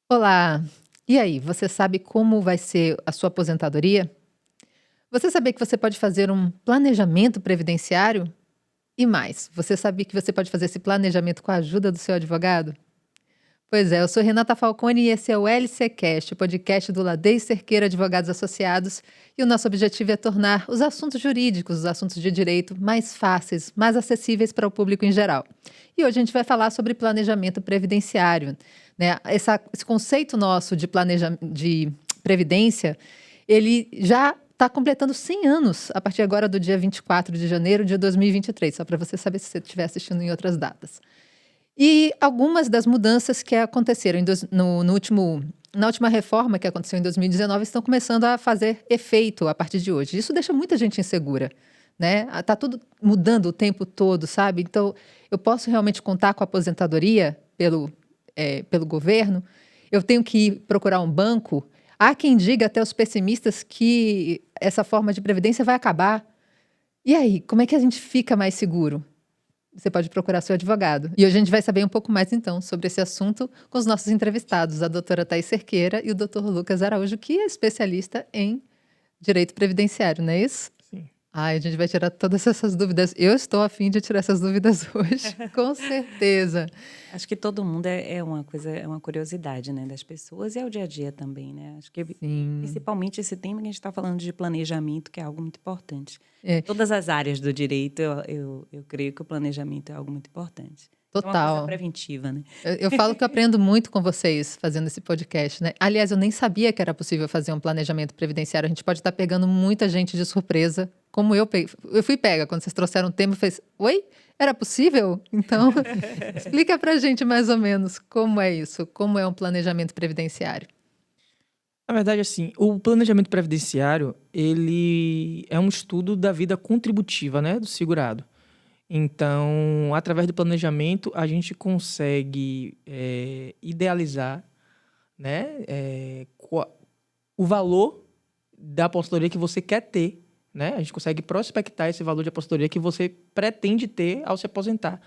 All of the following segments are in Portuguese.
Olá! E aí, você sabe como vai ser a sua aposentadoria? Você sabia que você pode fazer um planejamento previdenciário? E mais, você sabia que você pode fazer esse planejamento com a ajuda do seu advogado? Pois é, eu sou Renata Falcone e esse é o LCcast, o podcast do Ladei Cerqueira Advogados Associados, e o nosso objetivo é tornar os assuntos jurídicos, os assuntos de direito, mais fáceis, mais acessíveis para o público em geral. E hoje a gente vai falar sobre planejamento previdenciário, né? Esse conceito nosso de previdência, ele já está completando 100 anos a partir agora do dia 24 de janeiro de 2023, só para você saber se você estiver assistindo em outras datas. E algumas das mudanças que aconteceram na última reforma que aconteceu em 2019 estão começando a fazer efeito a partir de hoje. Isso deixa muita gente insegura, né? Tá tudo mudando o tempo todo, sabe? Então, eu posso realmente contar com a aposentadoria pelo governo? Eu tenho que procurar um banco? Há quem diga, até os pessimistas, que essa forma de previdência vai acabar. E aí, como é que a gente fica mais seguro? Você pode procurar seu advogado. E hoje a gente vai saber um pouco mais, então, sobre esse assunto com os nossos entrevistados, a doutora Thaís Cerqueira e o doutor Lucas Araújo, que é especialista em direito previdenciário, não é isso? Sim. Ai, a gente vai tirar todas essas dúvidas. Eu estou a fim de tirar essas dúvidas hoje, com certeza. Acho que todo mundo é uma coisa, é uma curiosidade, né, das pessoas e é o dia a dia também, né? Acho que Sim. principalmente esse tema que a gente está falando de planejamento, que é algo muito importante. É. Em todas as áreas do direito, eu creio que o planejamento é algo muito importante. É uma coisa Total. preventiva, né? Eu falo que eu aprendo muito com vocês fazendo esse podcast, né? Aliás, eu nem sabia que era possível fazer um planejamento previdenciário. A gente pode estar pegando muita gente de surpresa, como eu peguei. Eu fui pega quando vocês trouxeram o tema e fez: oi? Era possível? Então, explica pra gente mais ou menos como é isso, como é um planejamento previdenciário. Na verdade, assim, o planejamento previdenciário, ele é um estudo da vida contributiva, né, do segurado. Então, através do planejamento, a gente consegue idealizar, né, o valor da aposentadoria que você quer ter, né? A gente consegue prospectar esse valor de aposentadoria que você pretende ter ao se aposentar.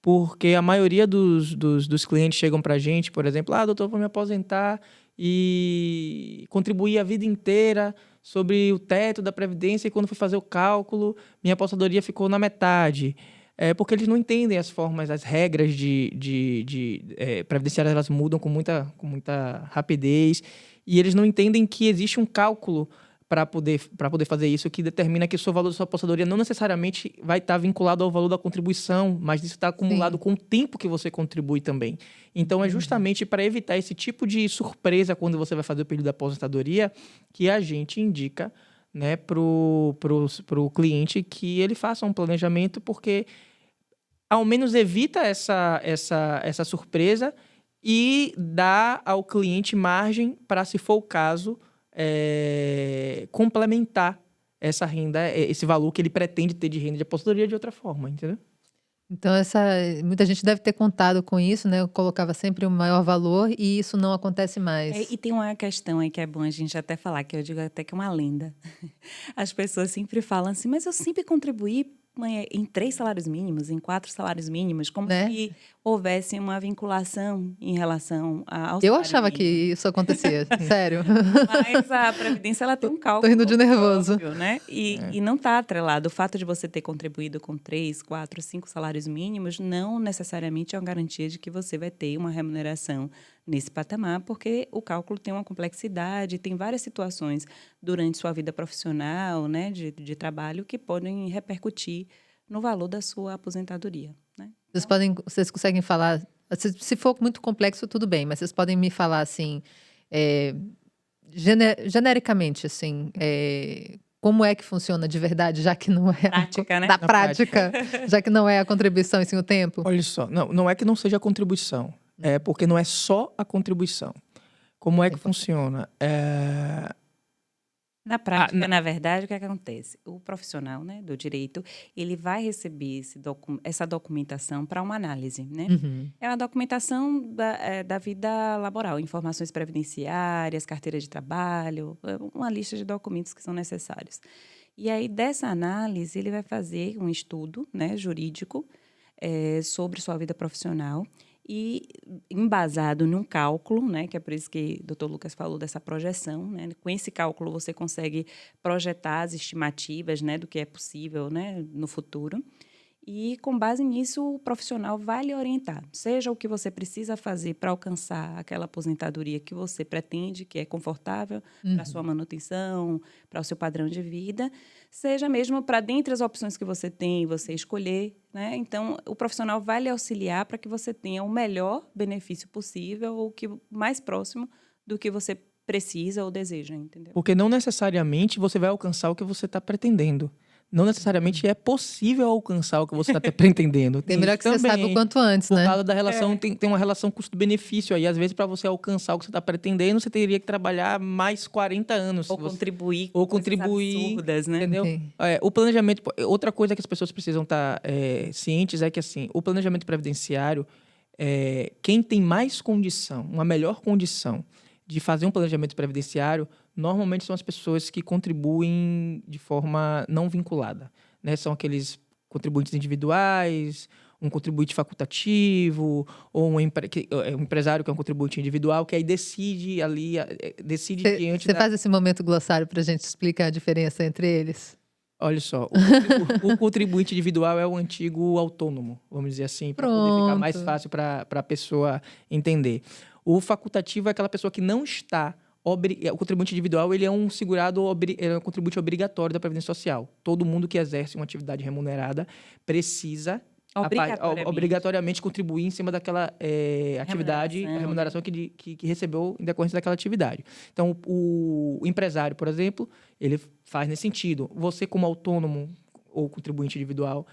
Porque a maioria dos clientes chegam para a gente, por exemplo, doutor, vou me aposentar e contribuir a vida inteira sobre o teto da Previdência e quando fui fazer o cálculo, minha aposentadoria ficou na metade. Porque eles não entendem as formas, as regras previdenciárias, elas mudam com muita rapidez e eles não entendem que existe um cálculo para poder fazer isso, que determina que o seu valor da sua aposentadoria não necessariamente vai estar vinculado ao valor da contribuição, mas isso está acumulado com o tempo que você contribui também. Então, é justamente para evitar esse tipo de surpresa quando você vai fazer o período da aposentadoria que a gente indica, né, pro cliente que ele faça um planejamento, porque ao menos evita essa surpresa e dá ao cliente margem para, se for o caso, complementar essa renda, esse valor que ele pretende ter de renda de aposentadoria de outra forma, entendeu? Então, muita gente deve ter contado com isso, né? Eu colocava sempre o maior valor e isso não acontece mais. E tem uma questão aí que é bom a gente até falar, que eu digo até que é uma lenda. As pessoas sempre falam assim, mas eu sempre contribuí em 3 salários mínimos, em 4 salários mínimos, como Né? se houvesse uma vinculação em relação ao Eu salário achava que mínimo. isso acontecia, sério. Mas a Previdência, ela tem um Tô cálculo rindo de nervoso. próprio, né? E não está atrelado. O fato de você ter contribuído com 3, 4, 5 salários mínimos não necessariamente é uma garantia de que você vai ter uma remuneração nesse patamar, porque o cálculo tem uma complexidade, tem várias situações durante sua vida profissional, né, de trabalho, que podem repercutir no valor da sua aposentadoria, né? Vocês conseguem falar, se for muito complexo, tudo bem, mas vocês podem me falar assim, é, genericamente, assim, como é que funciona de verdade, já que não é Prática, né? da Na prática, já que não é a contribuição e sim o tempo? Olha só, não é que não seja a contribuição, é porque não é só a contribuição. Como é que funciona? Na prática, na verdade, o que acontece? O profissional, né, do direito, ele vai receber essa documentação para uma análise, né? Uhum. É uma documentação da vida laboral, informações previdenciárias, carteira de trabalho, uma lista de documentos que são necessários. E aí, dessa análise, ele vai fazer um estudo, né, jurídico, sobre sua vida profissional e embasado num cálculo, né, que é por isso que o Dr. Lucas falou dessa projeção, né? Com esse cálculo você consegue projetar as estimativas, né, do que é possível, né, no futuro. E, com base nisso, o profissional vai lhe orientar, seja o que você precisa fazer para alcançar aquela aposentadoria que você pretende, que é confortável para a sua manutenção, para o seu padrão de vida, seja mesmo para, dentre as opções que você tem, você escolher, né? Então, o profissional vai lhe auxiliar para que você tenha o melhor benefício possível, ou que mais próximo do que você precisa ou deseja, entendeu? Porque não necessariamente você vai alcançar o que você está pretendendo. Não necessariamente é possível alcançar o que você está pretendendo. É melhor isso que você saiba o também. quanto antes, Por né? causa da relação, tem uma relação custo-benefício aí. Às vezes, para você alcançar o que você está pretendendo, você teria que trabalhar mais 40 anos. Ou contribuir ou com coisas contribuir, absurdas, né? entendeu? Entendi. O planejamento... Outra coisa que as pessoas precisam estar cientes é que, assim, o planejamento previdenciário, quem tem mais condição, uma melhor condição de fazer um planejamento previdenciário, normalmente são as pessoas que contribuem de forma não vinculada, né? São aqueles contribuintes individuais, um contribuinte facultativo, ou um empresário que é um contribuinte individual, que aí decide ali, decide diante Você faz esse momento glossário para a gente explicar a diferença entre eles? Olha só, o contribuinte individual é o antigo autônomo, vamos dizer assim, para poder ficar mais Pronto. fácil para a pessoa entender. O facultativo é aquela pessoa que não está... O contribuinte individual, ele é um é um contribuinte obrigatório da Previdência Social. Todo mundo que exerce uma atividade remunerada precisa obrigatoriamente contribuir em cima daquela atividade, a remuneração que recebeu em decorrência daquela atividade. Então, o empresário, por exemplo, ele faz nesse sentido. Você, como autônomo ou contribuinte individual,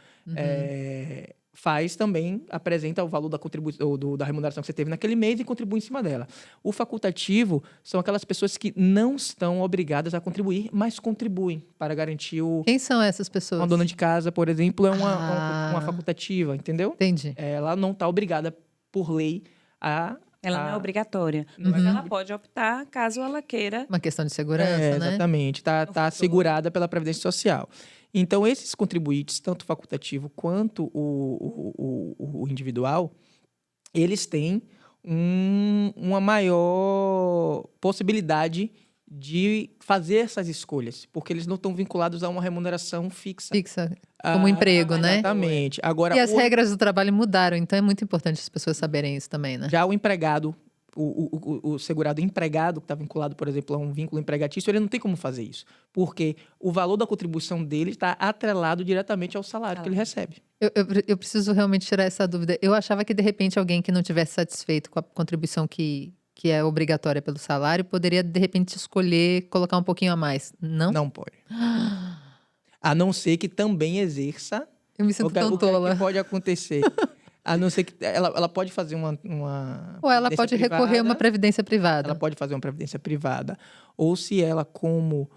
faz também, apresenta o valor da contribuição da remuneração que você teve naquele mês e contribui em cima dela. O facultativo são aquelas pessoas que não estão obrigadas a contribuir, mas contribuem para garantir Quem são essas pessoas? Uma dona de casa, por exemplo, é uma facultativa, entendeu? Entendi. Ela não está obrigada, por lei, Ela não é obrigatória, mas ela pode optar caso ela queira. Uma questão de segurança, né? Exatamente. Está assegurada pela Previdência Social. Então, esses contribuintes, tanto o facultativo quanto o individual, eles têm uma maior possibilidade de fazer essas escolhas, porque eles não estão vinculados a uma remuneração fixa. Fixa, como emprego, né? Exatamente. Agora, E as regras do trabalho mudaram, então é muito importante as pessoas saberem isso também, né? já o empregado, o segurado empregado, que está vinculado, por exemplo, a um vínculo empregatício, ele não tem como fazer isso, porque o valor da contribuição dele está atrelado diretamente ao salário que ele recebe. Eu preciso realmente tirar essa dúvida. Eu achava que, de repente, alguém que não tivesse satisfeito com a contribuição que é obrigatória pelo salário, poderia, de repente, escolher colocar um pouquinho a mais. Não? Não pode. A não ser que também exerça... Eu me sinto tão o que é tola. que pode acontecer? A não ser que ela pode fazer uma Ou ela pode recorrer a uma previdência privada. Ela pode fazer uma previdência privada. Ou se ela, como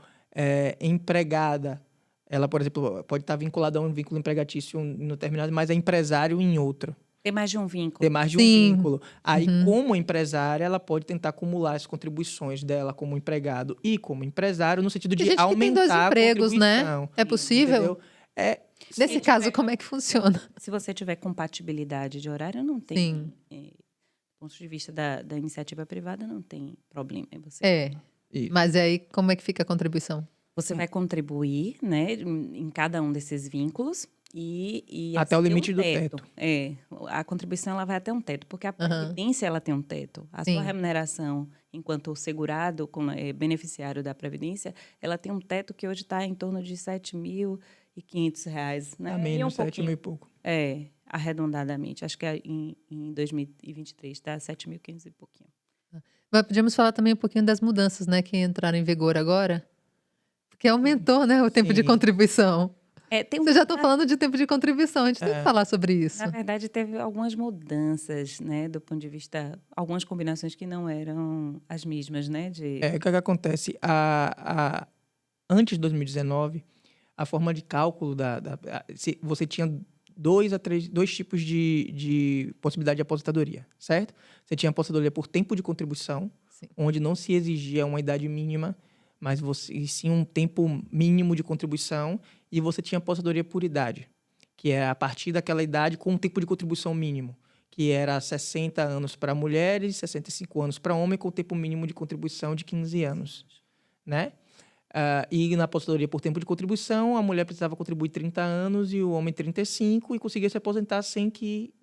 empregada, ela, por exemplo, pode estar vinculada a um vínculo empregatício em um determinado, mas é empresário em outro. Ter mais de um vínculo. Ter mais de um vínculo. Aí, como empresária, ela pode tentar acumular as contribuições dela como empregado e como empresário, no sentido de Tem gente que tem dois aumentar empregos, a contribuição. né? É possível? Entendeu? Nesse caso, como é que funciona? Se você tiver compatibilidade de horário, não tem. Do ponto de vista da iniciativa privada, não tem problema. Mas aí, como é que fica a contribuição? Você vai contribuir, né, em cada um desses vínculos e até o limite do teto. A contribuição ela vai até um teto, porque a previdência ela tem um teto. A sua remuneração, enquanto segurado, beneficiário da previdência, ela tem um teto que hoje está em torno de R$7.500, né? A menos, 7 mil e pouco. Arredondadamente. Acho que em 2023 está 7.500 e pouquinho. Mas podíamos falar também um pouquinho das mudanças, né, que entraram em vigor agora? Porque aumentou, né, o tempo de contribuição. Vocês já estão falando de tempo de contribuição, a gente tem que falar sobre isso. Na verdade, teve algumas mudanças, né, do ponto de vista... Algumas combinações que não eram as mesmas, né? O que acontece? Antes de 2019, a forma de cálculo você tinha dois tipos de possibilidade de aposentadoria, certo? Você tinha aposentadoria por tempo de contribuição, onde não se exigia uma idade mínima, mas sim um tempo mínimo de contribuição, e você tinha aposentadoria por idade, que é a partir daquela idade com um tempo de contribuição mínimo, que era 60 anos para mulheres, 65 anos para homem, com tempo mínimo de contribuição de 15 anos, né? E na aposentadoria por tempo de contribuição, a mulher precisava contribuir 30 anos e o homem 35 e conseguia se aposentar sem que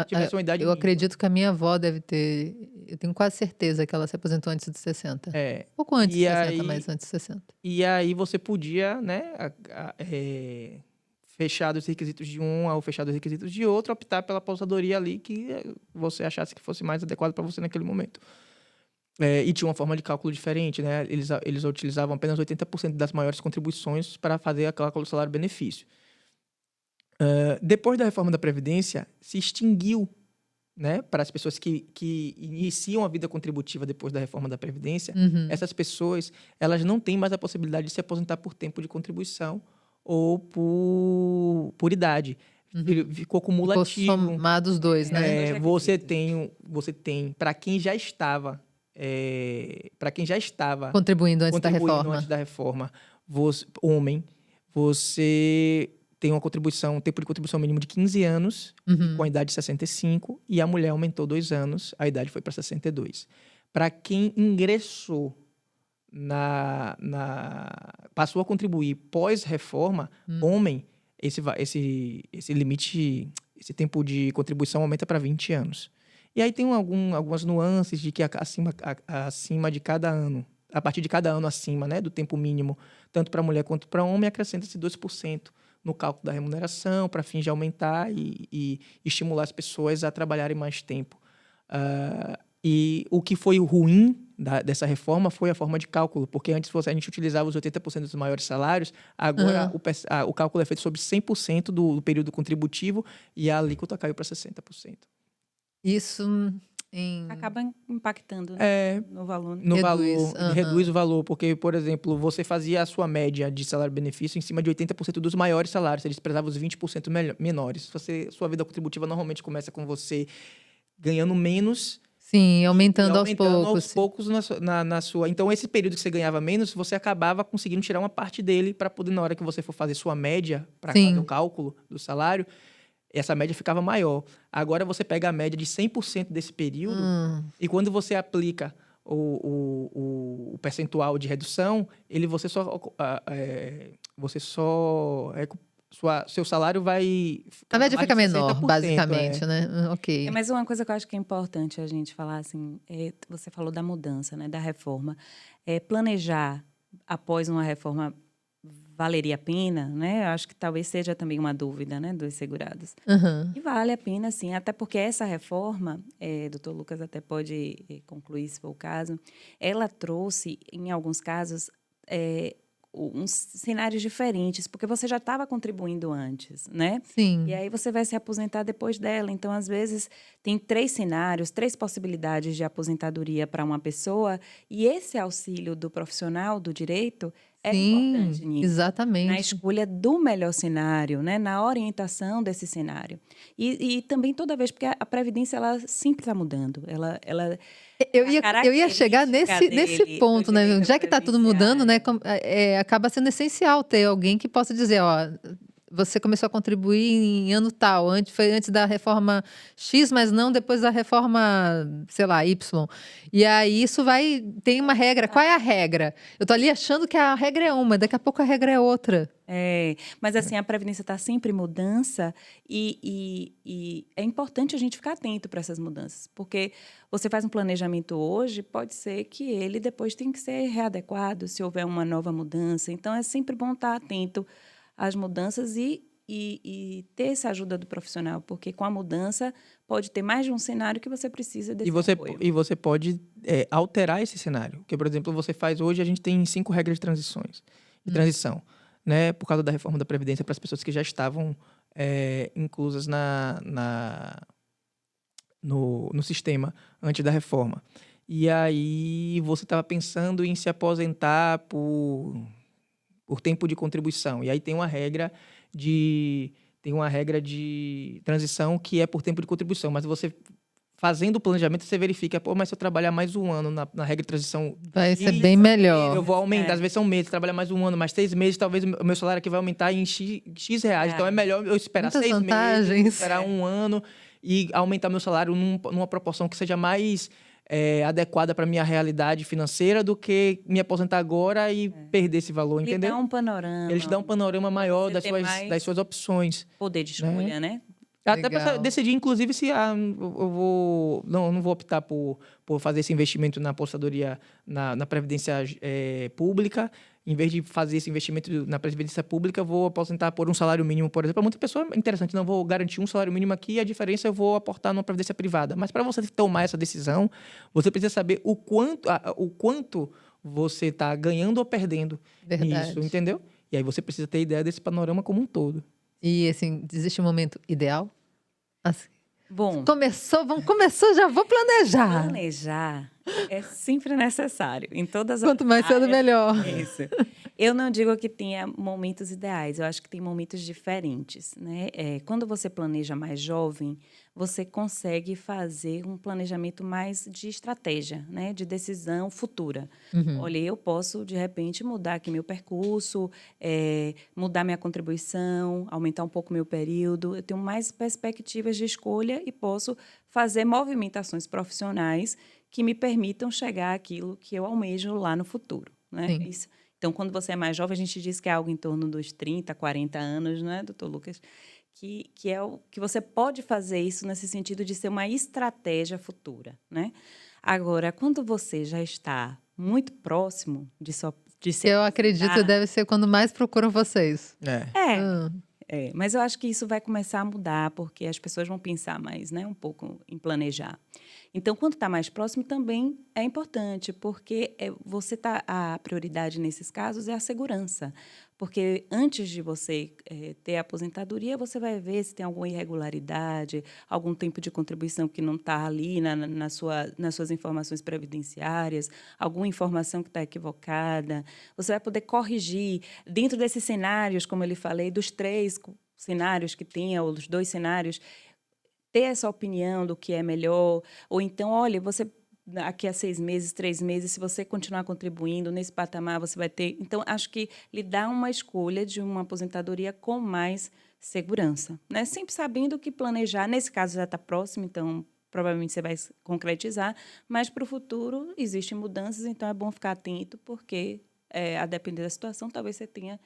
tivesse uma idade Eu mínima. acredito que a minha avó deve ter. Eu tenho quase certeza que ela se aposentou antes de 60. Pouco antes de 60, mas antes de 60. E aí você podia, né, fechar os requisitos de um ou fechar os requisitos de outro, optar pela aposentadoria ali que você achasse que fosse mais adequado para você naquele momento. E tinha uma forma de cálculo diferente, né? Eles utilizavam apenas 80% das maiores contribuições para fazer a cálculo do salário-benefício. Depois da reforma da Previdência, se extinguiu, né, para as pessoas que iniciam a vida contributiva depois da reforma da Previdência, essas pessoas elas não têm mais a possibilidade de se aposentar por tempo de contribuição ou por idade. Ficou cumulativo. Ficou somado os dois, né? Você tem para quem já estava contribuindo antes da reforma, homem, você tem um tempo de contribuição mínimo de 15 anos, com a idade de 65, e a mulher aumentou 2 anos, a idade foi para 62. Para quem ingressou passou a contribuir pós-reforma, homem, esse limite, esse tempo de contribuição aumenta para 20 anos. E aí tem algumas nuances de que acima de cada ano, a partir de cada ano acima, né, do tempo mínimo, tanto para mulher quanto para homem, acrescenta-se 2% no cálculo da remuneração, para fins de aumentar e estimular as pessoas a trabalharem mais tempo. E o que foi ruim dessa reforma foi a forma de cálculo, porque antes a gente utilizava os 80% dos maiores salários, agora o cálculo é feito sobre 100% do período contributivo e a alíquota caiu para 60%. Isso acaba impactando no valor. Reduz o valor, porque, por exemplo, você fazia a sua média de salário-benefício em cima de 80% dos maiores salários, você desprezava os 20% menores. Sua vida contributiva normalmente começa com você ganhando menos. Sim, aumentando aos poucos na sua. Então, esse período que você ganhava menos, você acabava conseguindo tirar uma parte dele para poder, na hora que você for fazer sua média, para fazer o cálculo do salário, essa média ficava maior. Agora você pega a média de 100% desse período e quando você aplica o percentual de redução, seu salário vai... A média fica menor, basicamente, né? Ok. Mas uma coisa que eu acho que é importante a gente falar, assim, você falou da mudança, né, da reforma. Planejar após uma reforma valeria a pena, né? Eu acho que talvez seja também uma dúvida, né, dos segurados. E vale a pena, sim, até porque essa reforma, doutor Lucas até pode concluir se for o caso, ela trouxe, em alguns casos, uns cenários diferentes, porque você já estava contribuindo antes, né? Sim. E aí você vai se aposentar depois dela. Então, às vezes, tem 3 cenários, 3 possibilidades de aposentadoria para uma pessoa, e esse auxílio do profissional do direito é importante nisso. Exatamente. Na escolha do melhor cenário, né? Na orientação desse cenário. E também toda vez, porque a Previdência, ela sempre está mudando. Eu ia chegar nesse ponto, né? Já que está tudo mudando, né? Acaba sendo essencial ter alguém que possa dizer, ó, você começou a contribuir em ano tal, foi antes da reforma X, mas não depois da reforma, sei lá, Y. E aí isso tem uma regra. Qual é a regra? Eu tô ali achando que a regra é uma, daqui a pouco a regra é outra. Mas assim, a Previdência está sempre em mudança e é importante a gente ficar atento para essas mudanças, porque você faz um planejamento hoje, pode ser que ele depois tenha que ser readequado se houver uma nova mudança. Então, é sempre bom estar atento às mudanças e ter essa ajuda do profissional, porque com a mudança pode ter mais de um cenário que você precisa desse apoio. E você pode alterar esse cenário. Porque, por exemplo, você faz hoje, a gente tem 5 regras de transição, né? Por causa da reforma da Previdência para as pessoas que já estavam inclusas no sistema antes da reforma. E aí você estava pensando em se aposentar por tempo de contribuição. E aí tem uma regra de transição que é por tempo de contribuição. Mas você, fazendo o planejamento, você verifica, mas se eu trabalhar mais um ano na regra de transição... Vai ser bem melhor. Eu vou aumentar. Às vezes são meses, trabalhar mais um ano, mais 6 meses, talvez o meu salário aqui vai aumentar em X reais. Então é melhor eu esperar muitas 6 vantagens. meses, esperar um ano. e aumentar meu salário numa proporção que seja mais adequada para minha realidade financeira do que me aposentar agora e perder esse valor, Ele entendeu? dá um panorama. Eles dão um panorama maior você ter mais das suas opções. poder de escolha, né? Até para Legal. decidir, inclusive, se eu vou. Não vou optar por fazer esse investimento na apostadoria na Previdência Pública. Em vez de fazer esse investimento na Previdência Pública, eu vou aposentar por um salário mínimo, por exemplo. Para muita pessoa é interessante, não vou garantir um salário mínimo aqui e a diferença eu vou aportar numa Previdência Privada. Mas para você tomar essa decisão, você precisa saber o quanto você está ganhando ou perdendo Verdade. nisso, entendeu? E aí você precisa ter ideia desse panorama como um todo. E assim, existe um momento ideal? Assim, Bom, começou, já vou planejar. planejar é sempre necessário em todas as Quanto mais cedo, áreas. melhor. Isso. Eu não digo que tenha momentos ideais, eu acho que tem momentos diferentes, né? Quando você planeja mais jovem, você consegue fazer um planejamento mais de estratégia, né? De decisão futura. Olha, eu posso, de repente, mudar aqui meu percurso, mudar minha contribuição, aumentar um pouco meu período. Eu tenho mais perspectivas de escolha e posso fazer movimentações profissionais que me permitam chegar àquilo que eu almejo lá no futuro, né? Sim. Isso. Então, quando você é mais jovem, a gente diz que é algo em torno dos 30, 40 anos, né, doutor Lucas? Que é o que você pode fazer isso nesse sentido de ser uma estratégia futura, né? Agora, quando você já está muito próximo de se Eu acredito aposentar, deve ser quando mais procuram vocês. Ah, mas eu acho que isso vai começar a mudar, porque as pessoas vão pensar mais, né, um pouco em planejar. Então, quando está mais próximo, também é importante, porque a prioridade nesses casos é a segurança. Porque antes de você ter a aposentadoria, você vai ver se tem alguma irregularidade, algum tempo de contribuição que não está ali nas suas informações previdenciárias, alguma informação que está equivocada. Você vai poder corrigir dentro desses cenários, como eu lhe falei, dos 3 cenários que tem, ou dos 2 cenários, ter essa opinião do que é melhor, ou então, olha, você daqui a 6 meses, 3 meses, se você continuar contribuindo nesse patamar, você vai ter... Então, acho que lhe dá uma escolha de uma aposentadoria com mais segurança, né? Sempre sabendo que planejar, nesse caso já está próximo, então provavelmente você vai concretizar, mas para o futuro existem mudanças, então é bom ficar atento, porque a depender da situação, talvez você tenha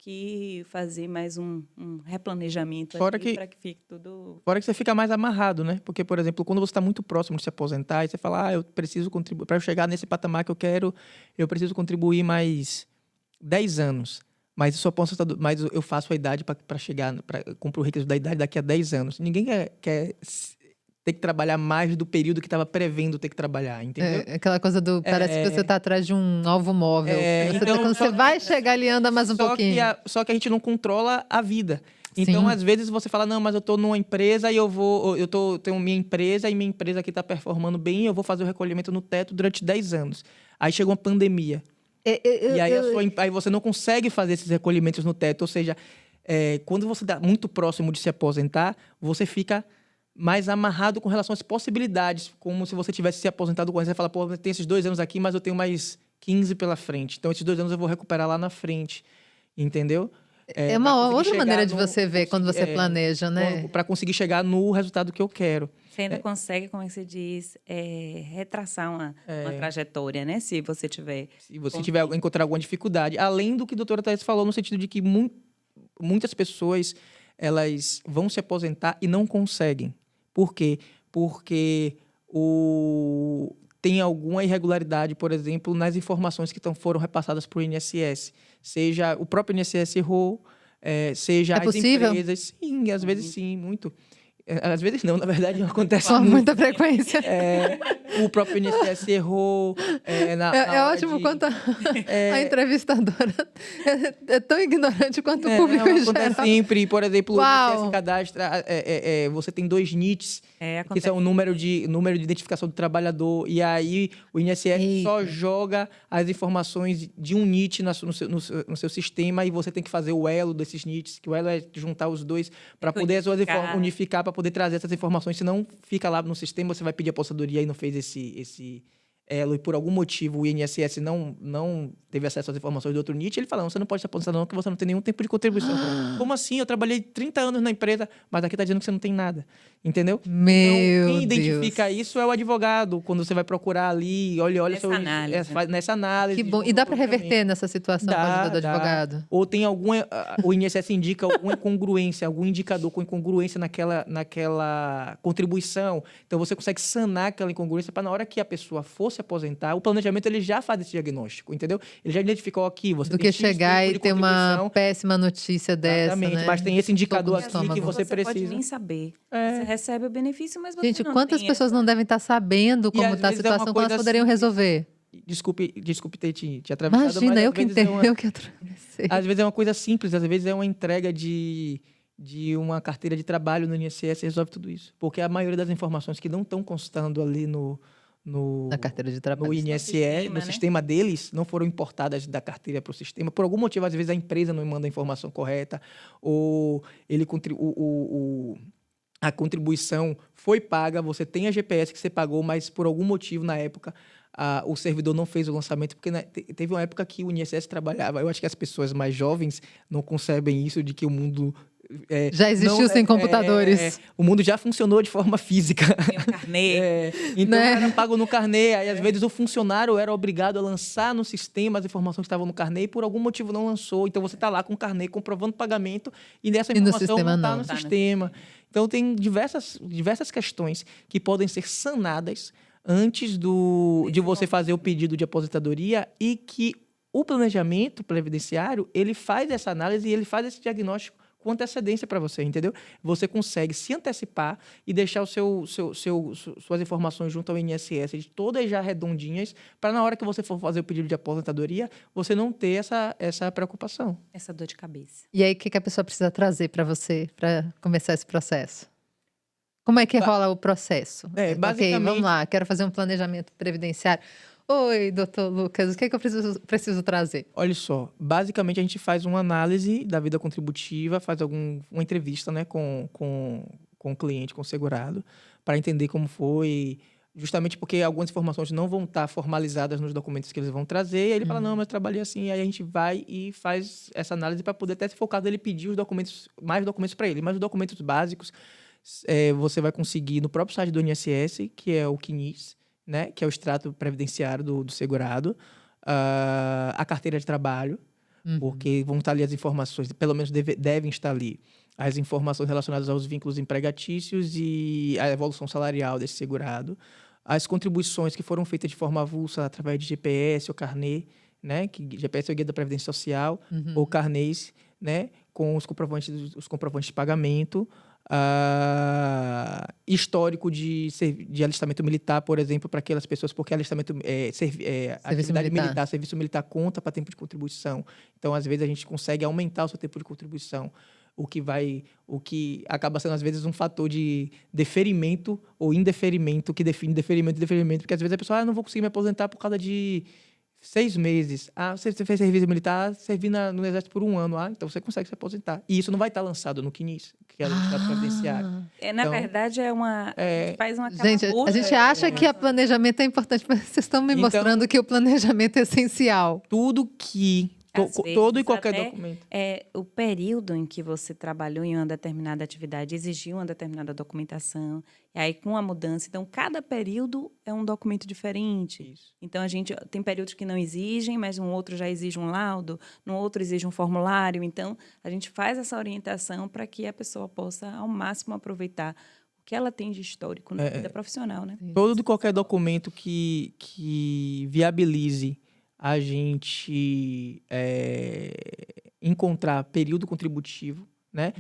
que fazer mais um replanejamento para que fique tudo... Fora que você fica mais amarrado, né? Porque, por exemplo, quando você está muito próximo de se aposentar, e você fala, eu preciso contribuir, para eu chegar nesse patamar que eu quero, eu preciso contribuir mais 10 anos. Mas eu faço a idade para chegar, cumprir o requisito da idade daqui a 10 anos. Ninguém quer ter que trabalhar mais do período que estava prevendo ter que trabalhar, entendeu? Aquela coisa parece que você está atrás de um alvo móvel. Quando você vai chegar ali, anda mais um pouquinho. Só que a gente não controla a vida. Então, às vezes, você fala, não, mas eu estou numa empresa e tenho minha empresa e minha empresa aqui está performando bem e eu vou fazer o recolhimento no teto durante 10 anos. Aí chegou uma pandemia. Aí você não consegue fazer esses recolhimentos no teto. Ou seja, quando você está muito próximo de se aposentar, você fica mais amarrado com relação às possibilidades, como se você tivesse se aposentado com você fala, pô, tem esses 2 anos aqui, mas eu tenho mais 15 pela frente. Então, esses 2 anos eu vou recuperar lá na frente, entendeu? É uma outra maneira de você ver quando você planeja, né? Para conseguir chegar no resultado que eu quero. Você ainda consegue, como é que se diz, retraçar uma trajetória, né? Se você tiver... Se você encontrar alguma dificuldade. Além do que a doutora Thaís falou, no sentido de que muitas pessoas elas vão se aposentar e não conseguem. Por quê? Porque tem alguma irregularidade, por exemplo, nas informações que foram repassadas para o INSS. Seja o próprio INSS errou, seja as empresas. Sim, às vezes sim, muito. Às vezes não, na verdade, acontece com muita frequência. O próprio INSS errou. É ótimo quanto a entrevistadora é tão ignorante quanto o público em geral. Acontece sempre. Por exemplo, o INSS cadastra... você tem 2 NITs, que são o número de identificação do trabalhador. E aí, o INSS só joga as informações de um NIT no seu sistema e você tem que fazer o elo desses NITs, que o elo é juntar os dois para poder unificar, para poder trazer essas informações. Se não fica lá no sistema, você vai pedir a aposentadoria e não fez elo e por algum motivo o INSS não teve acesso às informações do outro NIT, ele fala, não, você não pode se aposentar não, porque você não tem nenhum tempo de contribuição. Como assim? Eu trabalhei 30 anos na empresa, mas aqui está dizendo que você não tem nada. Entendeu? Meu Então, quem identifica Deus. isso é o advogado, quando você vai procurar ali, olha Nessa análise. nessa análise. Que bom. E dá para reverter nessa situação com a ajuda do Dá. advogado? Ou tem o INSS indica alguma incongruência, algum indicador com incongruência naquela contribuição. Então, você consegue sanar aquela incongruência para na hora que a pessoa for se aposentar, o planejamento ele já faz esse diagnóstico, entendeu? Ele já identificou aqui, você Do tem que X chegar tempo e de ter uma contribuição. péssima notícia dessa, Exatamente, né? mas tem esse indicador Soco no aqui que estômago. você pode precisa. nem saber. É. Você recebe o benefício, mas você Gente, não quantas tem pessoas não devem estar sabendo E como às está a vezes é uma situação, como elas coisa poderiam simples. resolver? Desculpe ter te atravessado, Imagina, mas eu às que vezes é entendo, eu que atravessei. às vezes é uma coisa simples, às vezes é uma entrega de uma carteira de trabalho no INSS resolve tudo isso. Porque a maioria das informações que não estão constando ali Na carteira de trabalho. no INSS, sistema, no né? sistema deles, não foram importadas da carteira para o sistema. Por algum motivo, às vezes a empresa não manda a informação correta, ou a contribuição foi paga, você tem a GPS que você pagou, mas por algum motivo na época o servidor não fez o lançamento, porque teve uma época que o INSS trabalhava. Eu acho que as pessoas mais jovens não concebem isso, de que o mundo Já existiu sem computadores. o mundo já funcionou de forma física. Tem um carnê. Então Né? era pago no carnê, aí às vezes o funcionário era obrigado a lançar no sistema as informações que estavam no carnê e por algum motivo não lançou. Então você está lá com o carnê comprovando o pagamento e nessa E no informação sistema não está não. no Tá no sistema. Então tem diversas questões que podem ser sanadas antes de você fazer o pedido de aposentadoria e que o planejamento previdenciário ele faz essa análise e ele faz esse diagnóstico com antecedência para você, entendeu? Você consegue se antecipar e deixar suas informações junto ao INSS de todas já redondinhas, para na hora que você for fazer o pedido de aposentadoria, você não ter essa preocupação. Essa dor de cabeça. E aí, o que a pessoa precisa trazer para você para começar esse processo? Como é que rola o processo? Ok, basicamente- vamos lá, quero fazer um planejamento previdenciário. Oi, doutor Lucas, o que eu preciso trazer? Olha só, basicamente a gente faz uma análise da vida contributiva, faz uma entrevista, né, com o cliente, com o segurado, para entender como foi, justamente porque algumas informações não vão estar formalizadas nos documentos que eles vão trazer, e aí ele fala, não, mas eu trabalhei assim, e aí a gente vai e faz essa análise para poder, até se for o caso dele pedir mais documentos para ele, mas os documentos básicos você vai conseguir no próprio site do INSS, que é o CNIS, né, que é o extrato previdenciário do segurado, a carteira de trabalho, porque vão estar ali as informações, pelo menos devem estar ali, as informações relacionadas aos vínculos empregatícios e a evolução salarial desse segurado, as contribuições que foram feitas de forma avulsa através de GPS ou carnê, né, que GPS é o Guia da Previdência Social, ou carnês, né, com os comprovantes de pagamento, histórico de alistamento militar, por exemplo, para aquelas pessoas, porque alistamento atividade militar, serviço militar conta para tempo de contribuição. Então, às vezes, a gente consegue aumentar o seu tempo de contribuição, o que acaba sendo, às vezes, um fator de deferimento ou indeferimento, que define deferimento e deferimento, porque às vezes a pessoa, não vou conseguir me aposentar por causa de 6 meses. Você fez serviço militar, servi no Exército por 1 ano. Então você consegue se aposentar. E isso não vai estar lançado no CNIS, que é o Estado Previdenciário. Na verdade, a gente faz uma Gente, a gente acha que o planejamento é importante, mas vocês estão me mostrando que o planejamento é essencial. Tudo que... todo e qualquer documento. O período em que você trabalhou em uma determinada atividade exigiu uma determinada documentação. E aí, com a mudança, então, cada período é um documento diferente. Isso. Então, a gente tem períodos que não exigem, mas um outro já exige um laudo, no outro exige um formulário. Então, a gente faz essa orientação para que a pessoa possa, ao máximo, aproveitar o que ela tem de histórico na vida profissional, né? Todo e qualquer documento que viabilize a gente encontrar período contributivo, né?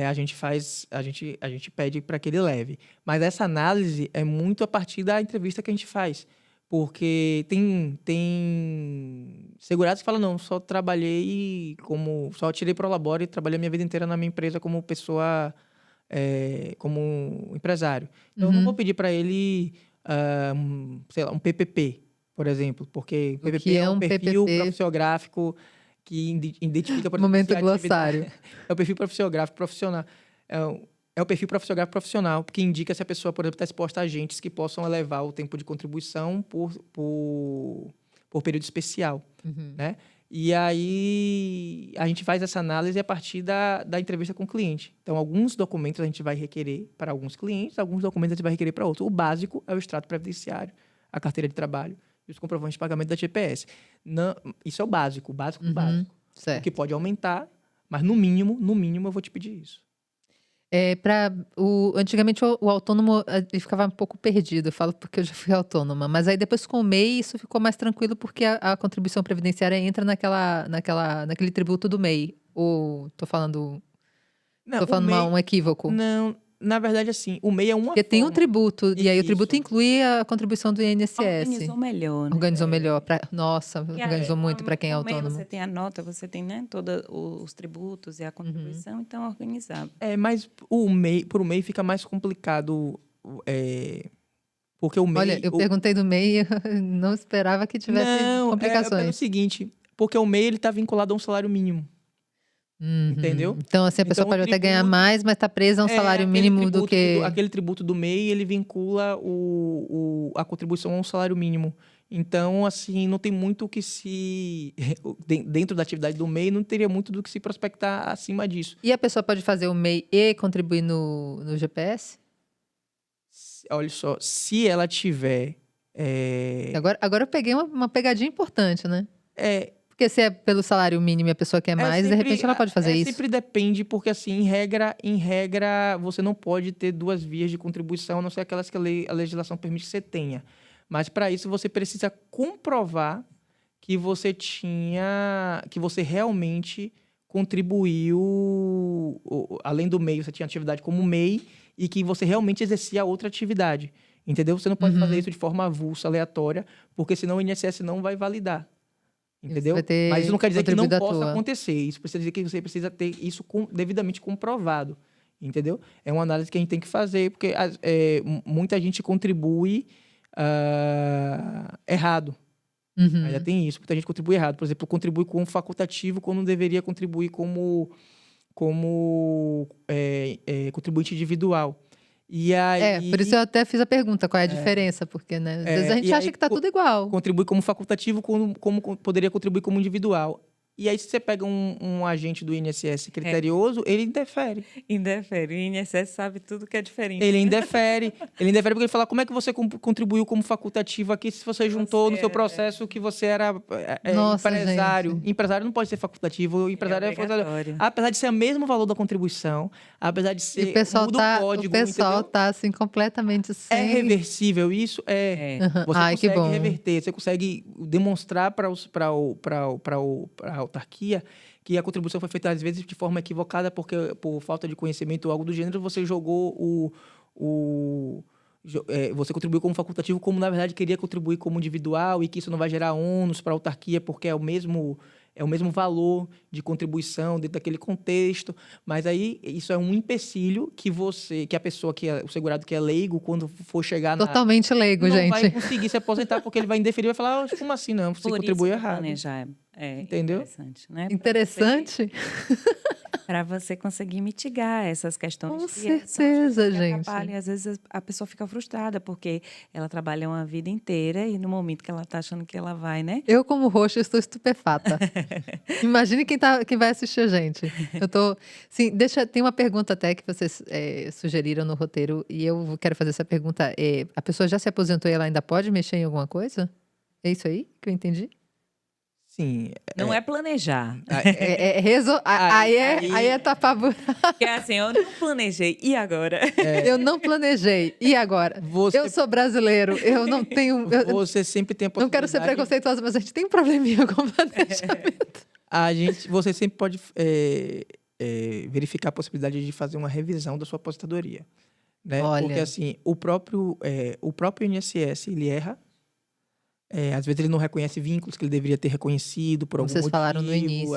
A gente pede para que ele leve. Mas essa análise é muito a partir da entrevista que a gente faz. Porque tem segurados que falam, não, só tirei prolabore e trabalhei a minha vida inteira na minha empresa como pessoa, como empresário. Então, eu não vou pedir para ele, sei lá, um PPP, por exemplo, porque o PPP é um perfil profissiográfico que identifica... Momento glossário. É o perfil profissiográfico profissional. É o perfil geográfico profissional, que indica se a pessoa, por exemplo, está exposta a agentes que possam elevar o tempo de contribuição por período especial, né? E aí a gente faz essa análise a partir da entrevista com o cliente. Então, alguns documentos a gente vai requerer para alguns clientes, alguns documentos a gente vai requerer para outros. O básico é o extrato previdenciário, a carteira de trabalho e os comprovantes de pagamento da GPS. Não, isso é o básico do básico. Certo. O que pode aumentar, mas no mínimo eu vou te pedir isso. Antigamente o autônomo ele ficava um pouco perdido, eu falo porque eu já fui autônoma, mas aí depois com o MEI isso ficou mais tranquilo porque a contribuição previdenciária entra naquele tributo do MEI. Ou tô falando um equívoco? Não, na verdade assim, o MEI é uma Porque tem um tributo, e aí o tributo Isso. inclui a contribuição do INSS. Organizou melhor, né? Organizou melhor. Nossa, E organizou muito para quem é no meio autônomo. Você tem a nota, você tem, né, todos os tributos e a contribuição, então organizado. Mas por o MEI fica mais complicado, porque o MEI... Olha, eu perguntei do MEI e não esperava que tivesse complicações. É o seguinte, porque o MEI ele está vinculado a um salário mínimo. Entendeu? Então, assim, a pessoa pode até ganhar mais, mas está presa a um salário mínimo do que... Aquele tributo do MEI, ele vincula a contribuição a um salário mínimo. Então, assim, não tem muito o que se... Dentro da atividade do MEI, não teria muito do que se prospectar acima disso. E a pessoa pode fazer o MEI e contribuir no GPS? Olha só, se ela tiver... Agora eu peguei uma pegadinha importante, né? Porque se é pelo salário mínimo e a pessoa quer mais, de repente ela pode fazer isso. Sempre depende, porque assim, em regra, você não pode ter duas vias de contribuição, a não ser aquelas que a legislação permite que você tenha. Mas para isso você precisa comprovar que você realmente contribuiu, além do MEI, você tinha atividade como MEI e que você realmente exercia outra atividade. Entendeu? Você não pode fazer isso de forma avulsa, aleatória, porque senão o INSS não vai validar. Entendeu? Mas isso não quer dizer que não possa acontecer. Isso precisa dizer que você precisa ter isso devidamente comprovado. Entendeu? É uma análise que a gente tem que fazer, porque muita gente contribui errado. Ainda tem isso, muita gente contribui errado. Por exemplo, contribui como facultativo quando deveria contribuir como contribuinte individual. E aí, por isso eu até fiz a pergunta, qual é a diferença, porque, né, às vezes a gente acha que tá tudo igual. Contribui como facultativo, como poderia contribuir como individual. E aí, se você pega um agente do INSS criterioso, ele indefere. Indefere. O INSS sabe tudo que é diferente. Ele indefere. Ele indefere porque ele fala, como é que você contribuiu como facultativo aqui se você juntou no seu processo que você era empresário? Gente. Empresário não pode ser facultativo. O empresário é apesar de ser o mesmo valor da contribuição, apesar de ser... muda o código, o pessoal tá, assim, completamente sem... É reversível isso? Você consegue reverter, você consegue demonstrar para a autarquia que a contribuição foi feita às vezes de forma equivocada porque por falta de conhecimento ou algo do gênero você jogou você contribuiu como facultativo como na verdade queria contribuir como individual e que isso não vai gerar ônus para a autarquia porque é o mesmo valor de contribuição dentro daquele contexto, mas aí isso é um empecilho que a pessoa o segurado que é leigo, quando for chegar totalmente leigo, gente. Não vai conseguir se aposentar porque ele vai indeferir e vai falar, como assim não? Você contribuiu errado. Planejar entendeu? Interessante, né? Interessante. Para você conseguir mitigar essas questões. Com certeza, gente. E às vezes a pessoa fica frustrada porque ela trabalha uma vida inteira e no momento que ela está achando que ela vai, né? Eu, como roxa, estou estupefata. Imagine quem vai assistir a gente. Eu tô... Sim, tem uma pergunta até que vocês sugeriram no roteiro e eu quero fazer essa pergunta. A pessoa já se aposentou e ela ainda pode mexer em alguma coisa? É isso aí que eu entendi? Sim. Não é planejar. Aí é tapar buraco. Porque assim, eu não planejei. E agora? Eu não planejei. E agora? Eu sou brasileiro. Eu não tenho... Você sempre tem a possibilidade... Não quero ser preconceituosa, mas a gente tem um probleminha com planejamento. Você sempre pode verificar a possibilidade de fazer uma revisão da sua aposentadoria. Né? Olha. Porque assim, o próprio INSS, ele erra. Às vezes ele não reconhece vínculos que ele deveria ter reconhecido por algum motivo. Vocês falaram no início,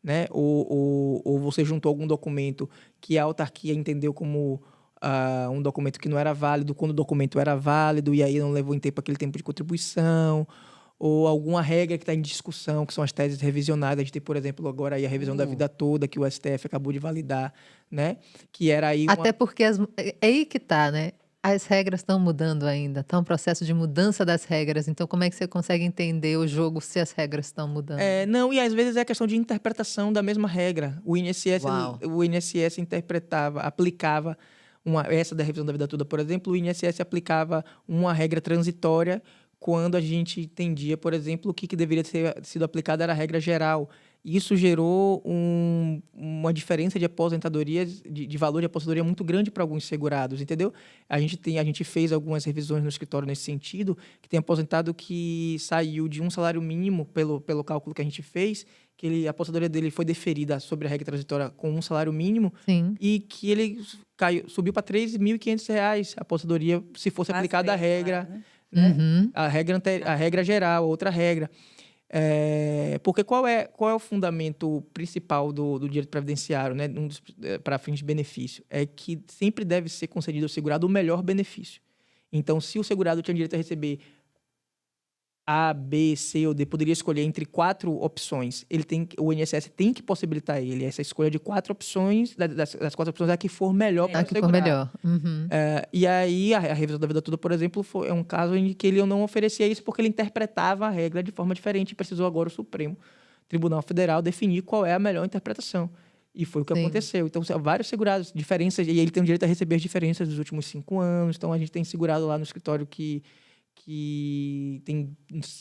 né? Ou você juntou algum documento que a autarquia entendeu como um documento que não era válido, quando o documento era válido, e aí não levou em tempo aquele tempo de contribuição. ou alguma regra que está em discussão, que são as teses revisionadas. A gente tem, por exemplo, agora aí a revisão da vida toda, que o STF acabou de validar, né? Que era aí Até porque é aí que tá, né? As regras estão mudando ainda. Tá um processo de mudança das regras. Então, como é que você consegue entender o jogo se as regras estão mudando? Não, e às vezes é questão de interpretação da mesma regra. O INSS, Uau. o INSS aplicava essa da revisão da vida toda, por exemplo, o INSS aplicava uma regra transitória quando a gente entendia, por exemplo, o que deveria ter sido aplicado era a regra geral. Isso gerou uma diferença de aposentadorias, de valor de aposentadoria muito grande para alguns segurados, entendeu? A gente fez algumas revisões no escritório nesse sentido, que tem aposentado que saiu de um salário mínimo, pelo cálculo que a gente fez, que a aposentadoria dele foi deferida sobre a regra transitória com um salário mínimo, Sim. e que ele subiu para R$ 3.500 a aposentadoria, se fosse aplicada a regra, né? Uhum. A regra geral, outra regra. Porque qual é o fundamento principal do direito previdenciário, né, para fins de benefício? É que sempre deve ser concedido ao segurado o melhor benefício. Então, se o segurado tinha direito a receber A, B, C ou D, poderia escolher entre 4 opções. O INSS tem que possibilitar ele essa escolha de 4 opções, das 4 opções, a que for melhor para o Aqui for segurado. melhor. Uhum. E aí, a revisão da vida toda, por exemplo, é um caso em que ele não oferecia isso porque ele interpretava a regra de forma diferente e precisou agora o Supremo Tribunal Federal definir qual é a melhor interpretação. E foi o que aconteceu. Então, vários segurados, diferenças, e ele tem o direito a receber as diferenças dos últimos 5 anos. Então, a gente tem segurado lá no escritório que tem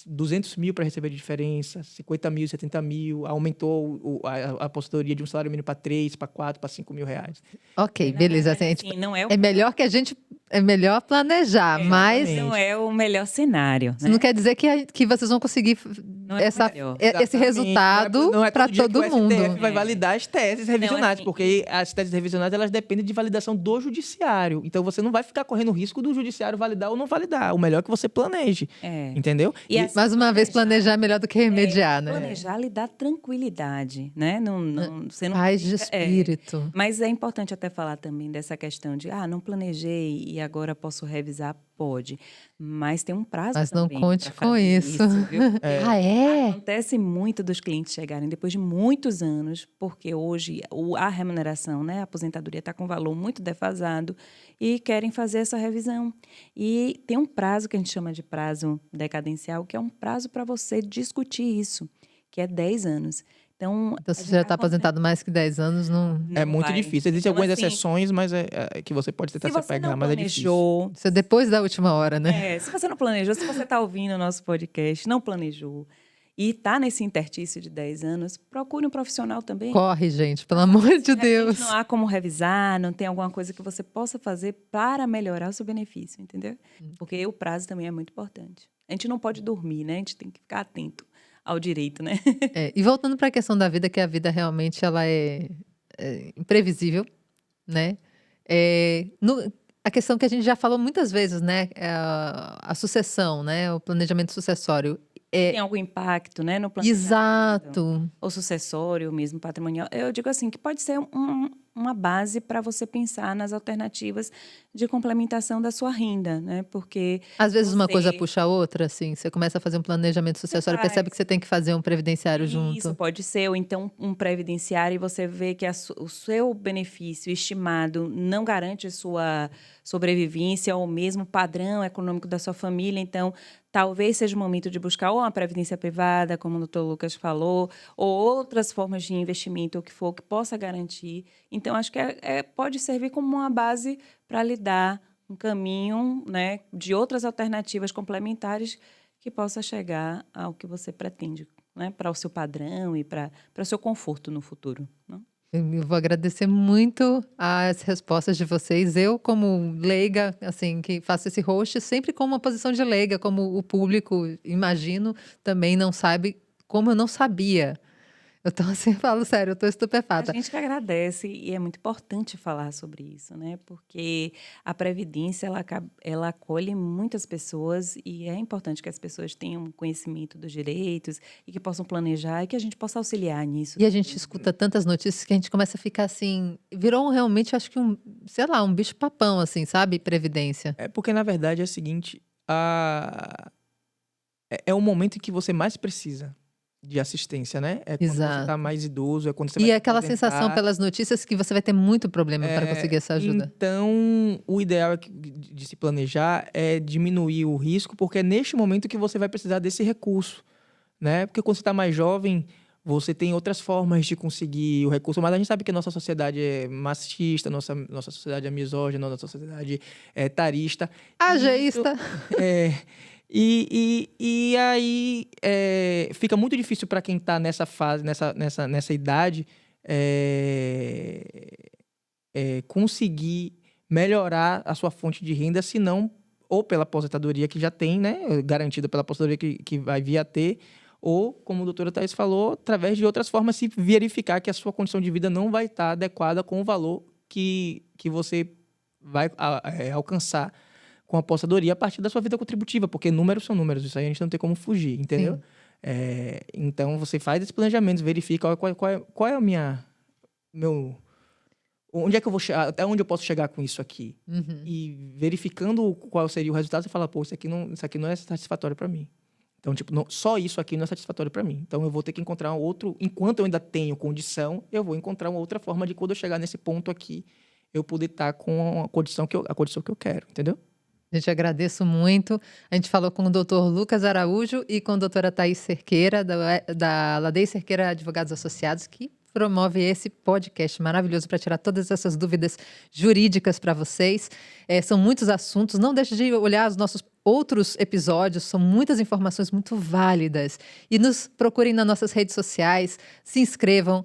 200 mil para receber de diferença, 50 mil, 70 mil, aumentou a aposentadoria de um salário mínimo para 3, para 4, para 5 mil reais. Ok, beleza. Assim, não é, é melhor que a gente... É melhor planejar, mas... não é o melhor cenário. Isso não quer dizer que vocês vão conseguir esse resultado para todo mundo. O STF vai validar as teses revisionadas, assim, porque as teses revisionadas elas dependem de validação do judiciário. Então, você não vai ficar correndo o risco do judiciário validar ou não validar. O melhor é que você planeje, entendeu? E assim, mais uma vez, planejar é melhor do que remediar, né? Planejar lhe dá tranquilidade, né? Você não paz de espírito. Mas é importante até falar também dessa questão de, não planejei e agora posso revisar. Pode, mas tem um prazo mas também. Mas não conte com isso. Viu? É? Acontece muito dos clientes chegarem depois de muitos anos, porque hoje a remuneração, né, a aposentadoria está com valor muito defasado e querem fazer essa revisão. E tem um prazo que a gente chama de prazo decadencial, que é um prazo para você discutir isso, que é 10 anos. Então se você já está aposentado mais que 10 anos, não é muito vai. difícil. Existem algumas exceções, mas que você pode tentar se apegar, mas é difícil. Isso é depois da última hora, né? Se você não planejou, se você está ouvindo o nosso podcast, não planejou, e está nesse interstício de 10 anos, procure um profissional também. Corre, gente, pelo amor de Deus. Não há como revisar, não tem alguma coisa que você possa fazer para melhorar o seu benefício, entendeu? Porque o prazo também é muito importante. A gente não pode dormir, né? A gente tem que ficar atento ao direito, né? E voltando para a questão da vida, que a vida realmente ela é imprevisível, né? A questão que a gente já falou muitas vezes, né? A sucessão, né? O planejamento sucessório. Tem algum impacto, né? No planejamento. Exato. Ou sucessório, mesmo patrimonial. Eu digo assim, que pode ser uma base para você pensar nas alternativas de complementação da sua renda, né? Porque às vezes uma coisa puxa a outra, assim. Você começa a fazer um planejamento sucessório e percebe que você tem que fazer um previdenciário junto. Isso pode ser, ou então um previdenciário e você vê que o seu benefício estimado não garante a sua sobrevivência ou mesmo padrão econômico da sua família. Então, talvez seja o momento de buscar ou uma previdência privada, como o doutor Lucas falou, ou outras formas de investimento, ou o que for, que possa garantir. Então, acho que pode servir como uma base para lhe dar um caminho, né, de outras alternativas complementares que possa chegar ao que você pretende, né, para o seu padrão e para o seu conforto no futuro. Não? Eu vou agradecer muito as respostas de vocês. Eu, como leiga, assim, que faço esse host, sempre com uma posição de leiga, como o público, imagino, também não sabe, como eu não sabia. Eu tô assim, falo sério, eu tô estupefata. A gente que agradece e é muito importante falar sobre isso, né? Porque a Previdência, ela acolhe muitas pessoas e é importante que as pessoas tenham conhecimento dos direitos e que possam planejar e que a gente possa auxiliar nisso. E a gente escuta tantas notícias que a gente começa a ficar assim, virou realmente, acho que um bicho papão, assim, sabe? Previdência. Porque, na verdade, é o seguinte, é o momento em que você mais precisa de assistência, né? É quando você Exato. está mais idoso, é quando você E vai é se aquela sensação aposentar. pelas notícias que você vai ter muito problema para conseguir essa ajuda. Então, o ideal de se planejar é diminuir o risco, porque é neste momento que você vai precisar desse recurso, né? Porque quando você está mais jovem, você tem outras formas de conseguir o recurso, mas a gente sabe que a nossa sociedade é machista, nossa sociedade é misógina, nossa sociedade é etarista. Ageísta. É, e aí fica muito difícil para quem está nessa fase, nessa idade, conseguir melhorar a sua fonte de renda, se não ou pela aposentadoria que já tem, né, garantida pela aposentadoria que vai vir a ter, ou, como a doutora Thaís falou, através de outras formas, se verificar que a sua condição de vida não vai estar adequada com o valor que você vai alcançar com a aposentadoria a partir da sua vida contributiva, porque números são números, isso aí a gente não tem como fugir, entendeu? Sim. Então, você faz esse planejamento, verifica qual é onde é que eu vou chegar, até onde eu posso chegar com isso aqui. Uhum. E verificando qual seria o resultado, você fala, pô, isso aqui não é satisfatório para mim. Então, tipo, só isso aqui não é satisfatório para mim. Então, eu vou ter que encontrar um outro... Enquanto eu ainda tenho condição, eu vou encontrar uma outra forma de, quando eu chegar nesse ponto aqui, eu poder estar com a condição que eu quero, entendeu? Gente, agradeço muito. A gente falou com o doutor Lucas Araújo e com a doutora Thaís Cerqueira, da Ladei Cerqueira Advogados Associados, que promove esse podcast maravilhoso para tirar todas essas dúvidas jurídicas para vocês. São muitos assuntos. Não deixe de olhar os nossos outros episódios, são muitas informações muito válidas. E nos procurem nas nossas redes sociais, se inscrevam,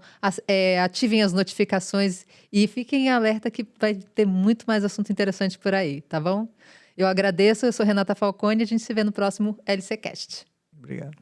ativem as notificações e fiquem alerta que vai ter muito mais assunto interessante por aí, tá bom? Eu agradeço, eu sou Renata Falcone e a gente se vê no próximo LCcast. Obrigado.